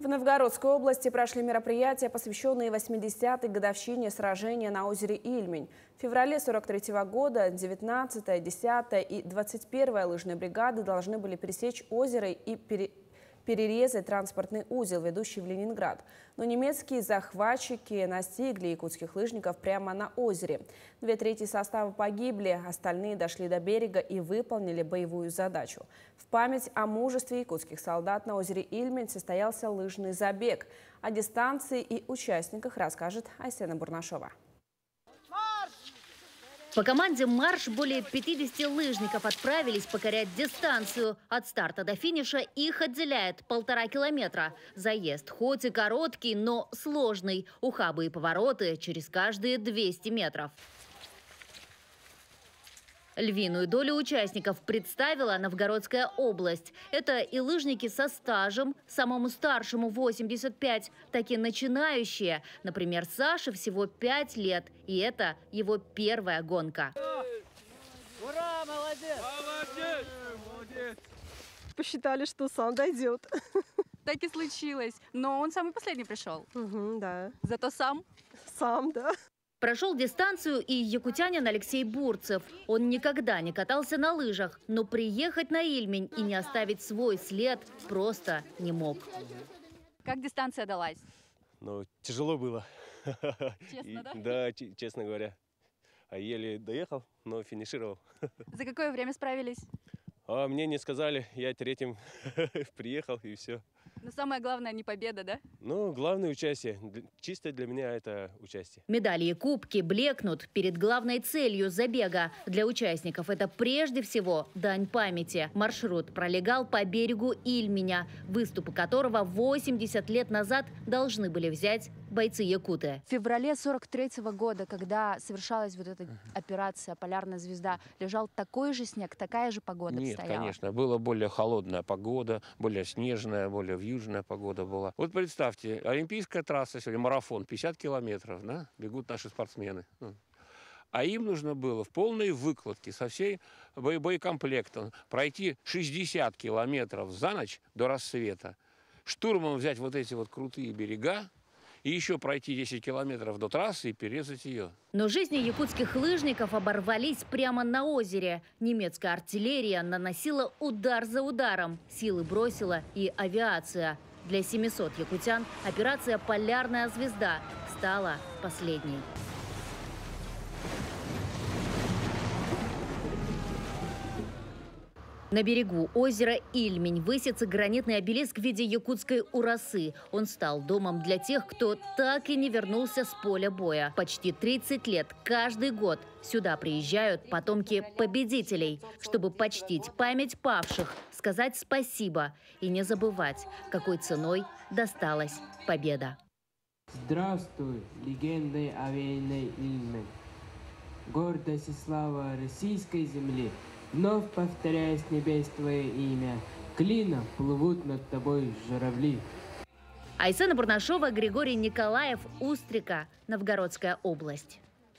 В Новгородской области прошли мероприятия, посвященные 80-й годовщине сражения на озере Ильмень. В феврале 43-го года 19-я, 10-я и 21-я лыжные бригады должны были пересечь озеро и перерезать транспортный узел, ведущий в Ленинград. Но немецкие захватчики настигли якутских лыжников прямо на озере. 2/3 состава погибли, остальные дошли до берега и выполнили боевую задачу. В память о мужестве якутских солдат на озере Ильмень состоялся лыжный забег. О дистанции и участниках расскажет Айсена Бурнашова. По команде «Марш» более 50 лыжников отправились покорять дистанцию. От старта до финиша их отделяет 1,5 километра. Заезд хоть и короткий, но сложный. Ухабы и повороты через каждые 200 метров. Львиную долю участников представила Новгородская область. Это и лыжники со стажем, самому старшему 85, так и начинающие. Например, Саше всего 5 лет, и это его первая гонка. Ура, молодец! Молодец! Молодец! Посчитали, что сам дойдет. Так и случилось. Но он самый последний пришел. Да. Зато сам. Сам, да. Прошел дистанцию и якутянин Алексей Бурцев. Он никогда не катался на лыжах, но приехать на Ильмень и не оставить свой след просто не мог. Как дистанция далась? Ну, тяжело было. Честно, да? Да, честно говоря. А еле доехал, но финишировал. За какое время справились? А мне не сказали, я третьим приехал и все. Но самое главное не победа, да? Ну, главное участие. Чисто для меня это участие. Медали и кубки блекнут перед главной целью забега. Для участников это прежде всего дань памяти. Маршрут пролегал по берегу Ильменя, выступы которого 80 лет назад должны были взять бойцы-якуты. В феврале 43-го года, когда совершалась вот эта операция «Полярная звезда», лежал такой же снег, такая же погода Нет, стояла? конечно, была более холодная погода, более снежная, более вьюжная погода была. Вот представьте, олимпийская трасса сегодня, марафон, 50 километров, да, бегут наши спортсмены. А им нужно было в полной выкладке со всей боекомплектом пройти 60 километров за ночь до рассвета, штурмом взять вот эти вот крутые берега, и еще пройти 10 километров до трассы и перерезать ее. Но жизни якутских лыжников оборвались прямо на озере. Немецкая артиллерия наносила удар за ударом. Силы бросила и авиация. Для 700 якутян операция «Полярная звезда» стала последней. На берегу озера Ильмень высится гранитный обелиск в виде якутской урасы. Он стал домом для тех, кто так и не вернулся с поля боя. Почти 30 лет каждый год сюда приезжают потомки победителей, чтобы почтить память павших, сказать спасибо и не забывать, какой ценой досталась победа. Здравствуй, легендой овеянной Ильмень, гордость и слава российской земли. Вновь повторяя с небес твое имя, клином плывут над тобой журавли. Айсена Бурнашова, Григорий Николаев, Устрика, Новгородская область.